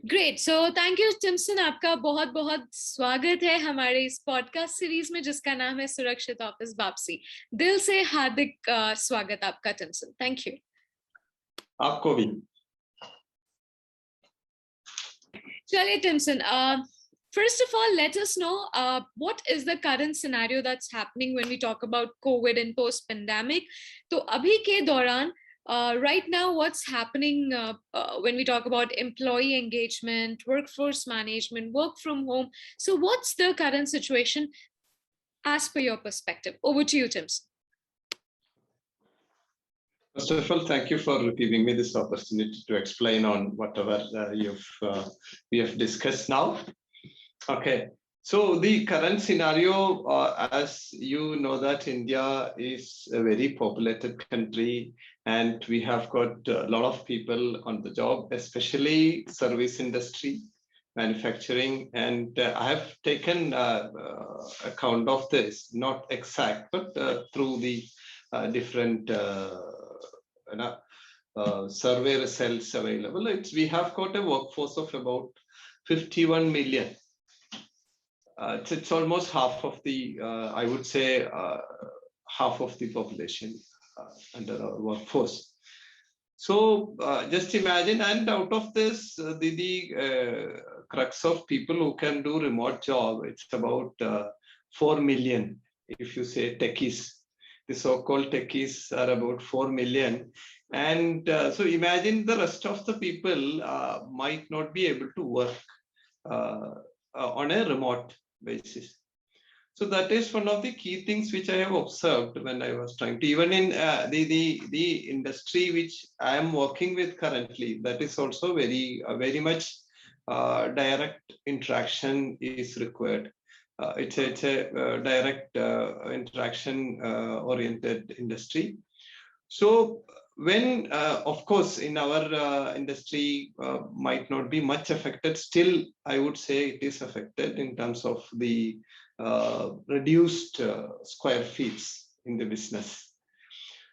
Great. So thank you, Timson. आपका बहुत बहुत स्वागत है हमारे इस पॉडकास्ट सीरीज में जिसका नाम है सुरक्षित ऑफिस वापसी. दिल से हार्दिक स्वागत आपका, टिम्सन. Thank you. आपको भी. चलिए, टिम्सन. First of all, let us know what is the current scenario that's happening when we talk about COVID and post-pandemic. तो अभी के दौरान right now, what's happening when we talk about employee engagement, workforce management, work from home? So what's the current situation as per your perspective? Over to you, Timson. First of all, thank you for giving me this opportunity to explain on whatever we have discussed now. Okay, so the current scenario, as you know, that India is a very populated country, and we have got a lot of people on the job, especially service industry, manufacturing, and I have taken account of this, not exact, but through the different survey results available. We have got a workforce of about 51 million. It's almost half of the, I would say, half of the population under our workforce. So just imagine, and out of this, the crux of people who can do remote job, it's about 4 million. If you say techies, the so-called techies are about 4 million. And so imagine the rest of the people might not be able to work on a remote basis. So that is one of the key things which I have observed when I was trying to, even in the industry which I am working with currently, that is also very much direct interaction is required. It's a direct interaction oriented industry. So when, of course, in our industry might not be much affected, still I would say it is affected in terms of the reduced square feet in the business.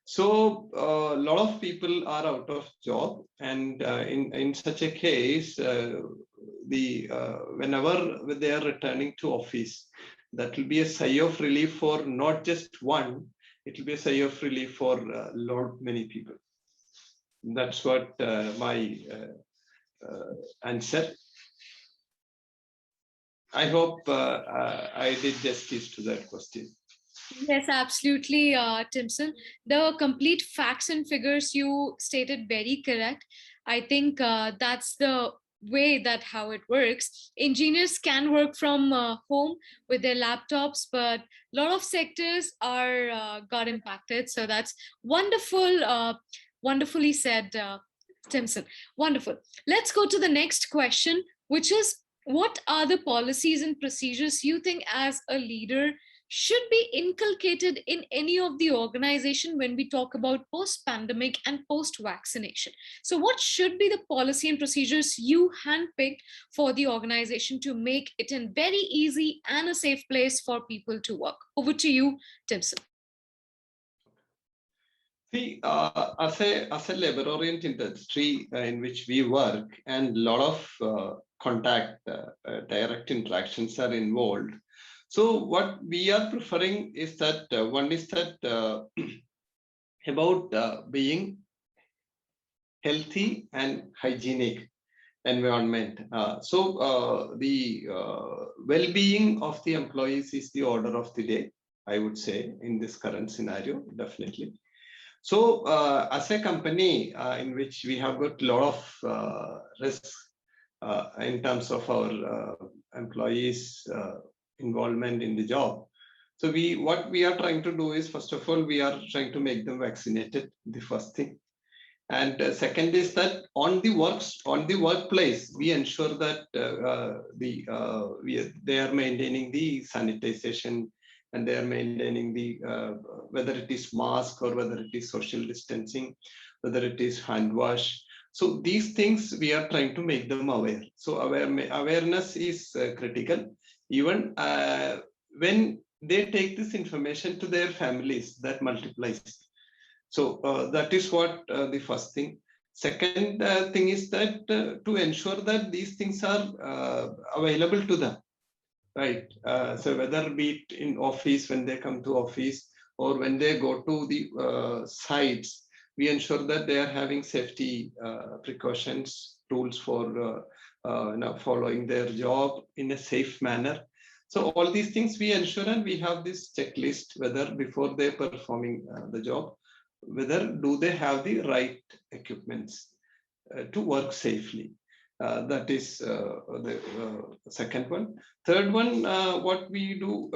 So a lot of people are out of job, and in such a case, whenever they are returning to office, that will be a sigh of relief for not just one. It will be a sigh of relief for many people. That's what my answer. I hope I did justice to that question. Yes, absolutely, Timson. The complete facts and figures you stated very correct. I think that's the way that how it works. Engineers can work from home with their laptops, but a lot of sectors are got impacted. So that's wonderful, wonderfully said, Timson. Wonderful. Let's go to the next question, which is, what are the policies and procedures you think as a leader should be inculcated in any of the organization when we talk about post-pandemic and post-vaccination? So what should be the policy and procedures you handpicked for the organization to make it a very easy and a safe place for people to work? Over to you, Timson. See, as a labor-oriented industry in which we work, and a lot of contact, direct interactions are involved. So what we are preferring is that one is that about being healthy and hygienic environment. So the well-being of the employees is the order of the day, I would say, in this current scenario, definitely. So as a company in which we have got a lot of risks in terms of our employees' involvement in the job. So what we are trying to do is, first of all, we are trying to make them vaccinated, the first thing. And second is that on the workplace, we ensure that they are maintaining the sanitization, and they are maintaining the whether it is mask or whether it is social distancing, whether it is hand wash. So these things we are trying to make them aware. So awareness is critical. Even when they take this information to their families, that multiplies. So that is what the first thing. Second thing is that to ensure that these things are available to them, right? So whether be it in office when they come to office or when they go to the sites, we ensure that they are having safety precautions, tools for following their job in a safe manner. So all these things we ensure, and we have this checklist whether before they performing the job, whether do they have the right equipments to work safely. That is the second one. Third one, what we do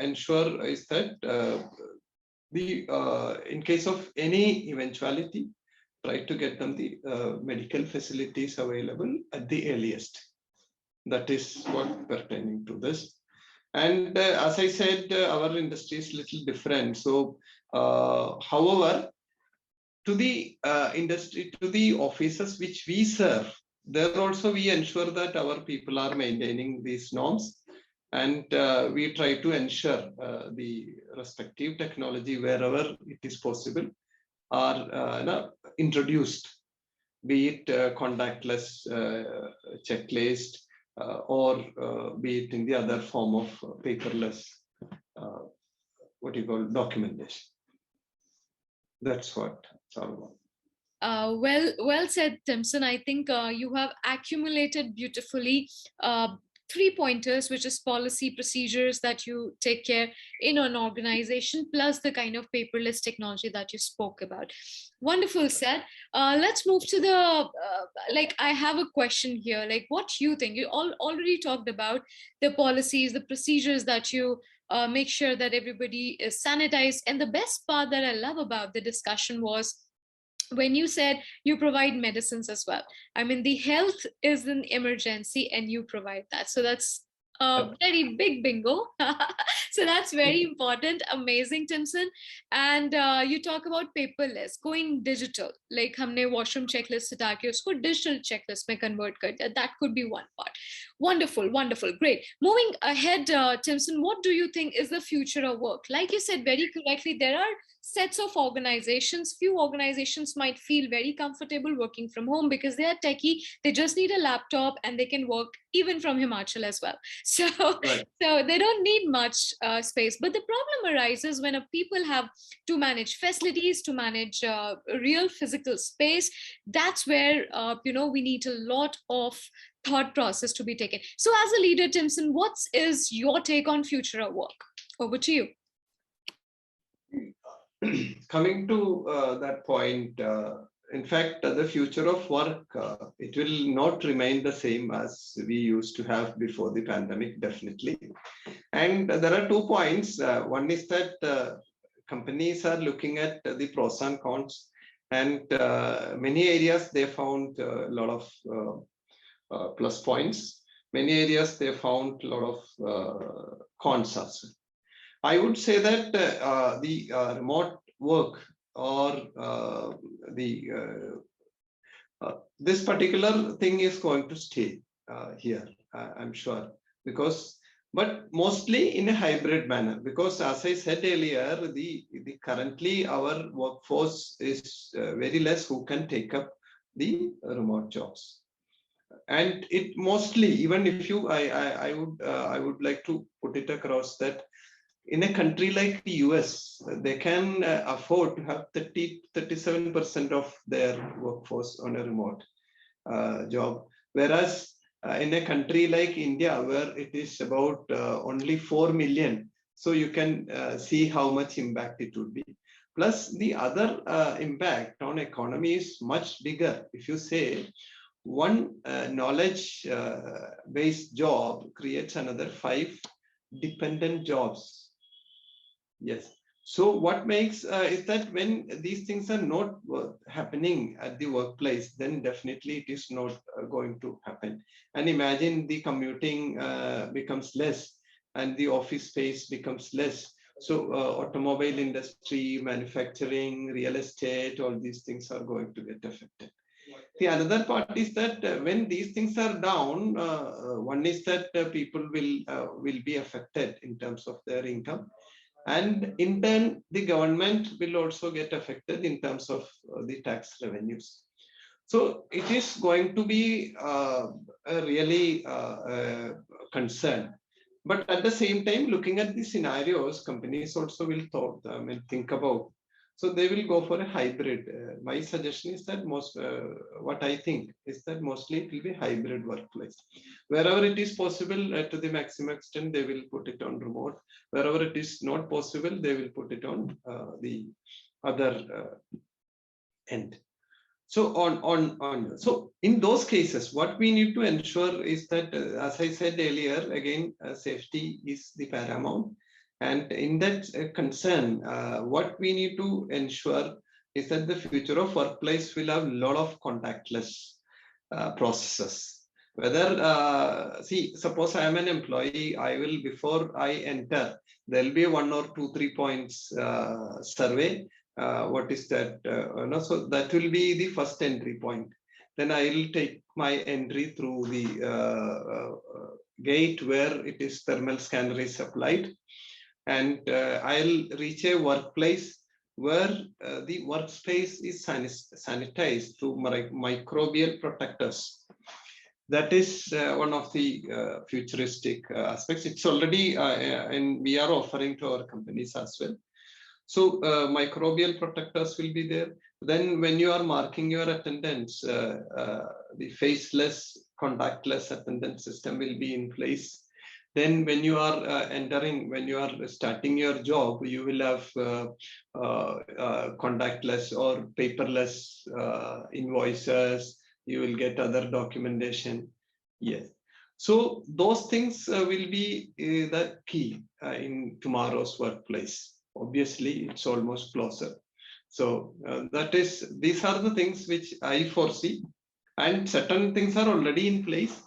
ensure is that in case of any eventuality, try to get them the medical facilities available at the earliest. That is what pertaining to this. And as I said, our industry is little different. So, however, to the industry, to the offices which we serve, there also we ensure that our people are maintaining these norms, and we try to ensure the respective technology wherever it is possible are introduced, be it contactless checklist or be it in the other form of paperless, what you call documentation. That's what it's all about. Well said, Timson. I think you have accumulated beautifully 3 pointers, which is policy procedures that you take care in an organization, plus the kind of paperless technology that you spoke about. Wonderful said. Let's move to the I have a question here. Like, what you think? You already talked about the policies, the procedures that you make sure that everybody is sanitized. And the best part that I love about the discussion was when you said you provide medicines as well. I mean, the health is an emergency and you provide that. So that's a very big bingo. So that's very important. Amazing, Timson. And you talk about paperless, going digital. Like हमने washroom checklist हटा के उसको digital checklist में convert कर दिया. That could be one part. Wonderful, wonderful, great. Moving ahead, Timson, what do you think is the future of work? Like you said very correctly, there are sets of organizations. Few organizations might feel very comfortable working from home because they are techie. They just need a laptop and they can work even from Himachal as well. So, Right. so they don't need much space. But the problem arises when people have to manage facilities, to manage real physical space. That's where we need a lot of thought process to be taken. So, as a leader, Timson, what is your take on future of work? Over to you. Coming to that point, in fact, the future of work, it will not remain the same as we used to have before the pandemic, definitely. And there are 2 points. One is that companies are looking at the pros and cons, and many areas they found a lot of plus points. Many areas they found a lot of cons as well. I would say that the remote work or this particular thing is going to stay here, I'm sure, but mostly in a hybrid manner, because as I said earlier, the currently our workforce is very less who can take up the remote jobs. And it mostly, even if you, I would like to put it across that in a country like the US, they can afford to have 37% of their workforce on a remote job. Whereas in a country like India, where it is about only 4 million, so you can see how much impact it would be. Plus the other impact on economy is much bigger. If you say one knowledge-based job creates another 5 dependent jobs. Yes. So what makes is that when these things are not happening at the workplace, then definitely it is not going to happen. And imagine the commuting becomes less and the office space becomes less. So automobile industry, manufacturing, real estate, all these things are going to get affected. The another part is that when these things are down, one is that people will be affected in terms of their income. And in turn, the government will also get affected in terms of the tax revenues. So it is going to be a really concern. But at the same time, looking at the scenarios, companies also will think about. So they will go for a hybrid. My suggestion is that what I think is that mostly it will be hybrid workplace. Wherever it is possible, to the maximum extent, they will put it on remote. Wherever it is not possible, they will put it on the other end. So so in those cases, what we need to ensure is that, as I said earlier, again, safety is the paramount. And in that concern, what we need to ensure is that the future of workplace will have a lot of contactless processes. Whether, suppose I am an employee, I will, before I enter, there'll be 1 or 2, 3 points survey. What is that? So that will be the first entry point. Then I will take my entry through the gate where it is thermal scanner is applied, and I'll reach a workplace where the workspace is sanitized through microbial protectors. That is one of the futuristic aspects. It's already, and we are offering to our companies as well. So microbial protectors will be there. Then when you are marking your attendance, the faceless, contactless attendance system will be in place. Then when you are when you are starting your job, you will have contactless or paperless invoices. You will get other documentation. Yes. So those things will be the key in tomorrow's workplace. Obviously, it's almost closer. So these are the things which I foresee, and certain things are already in place.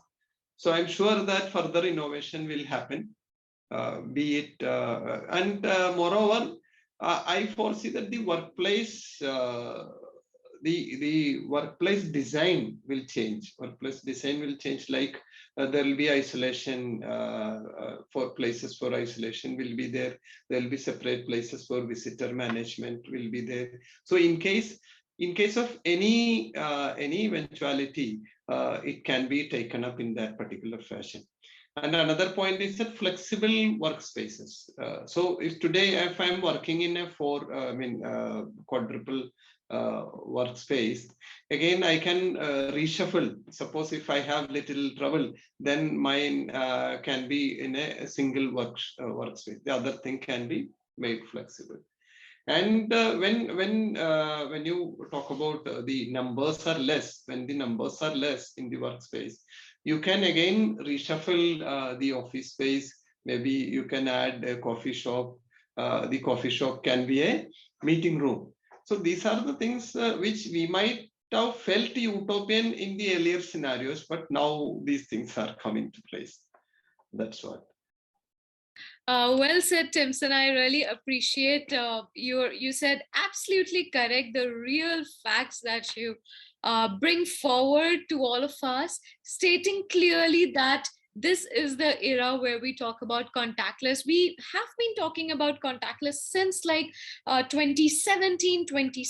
So I'm sure that further innovation will happen, be it, and moreover, I foresee that the workplace, the workplace design will change. Workplace design will change, like there will be isolation for places for isolation will be there. There will be separate places for visitor management will be there. So in case of any eventuality, it can be taken up in that particular fashion. And another point is that flexible workspaces. So if I'm working in a quadruple workspace, again I can reshuffle. Suppose if I have little trouble, then mine can be in a single workspace. The other thing can be made flexible. And when you talk about the numbers are less, when the numbers are less in the workspace, you can again reshuffle the office space. Maybe you can add a coffee shop. The coffee shop can be a meeting room. So these are the things which we might have felt utopian in the earlier scenarios, but now these things are coming to place. That's what. Well said, Timson. I really appreciate you said absolutely correct. The real facts that you bring forward to all of us, stating clearly that this is the era where we talk about contactless. We have been talking about contactless since like 2017, 2016.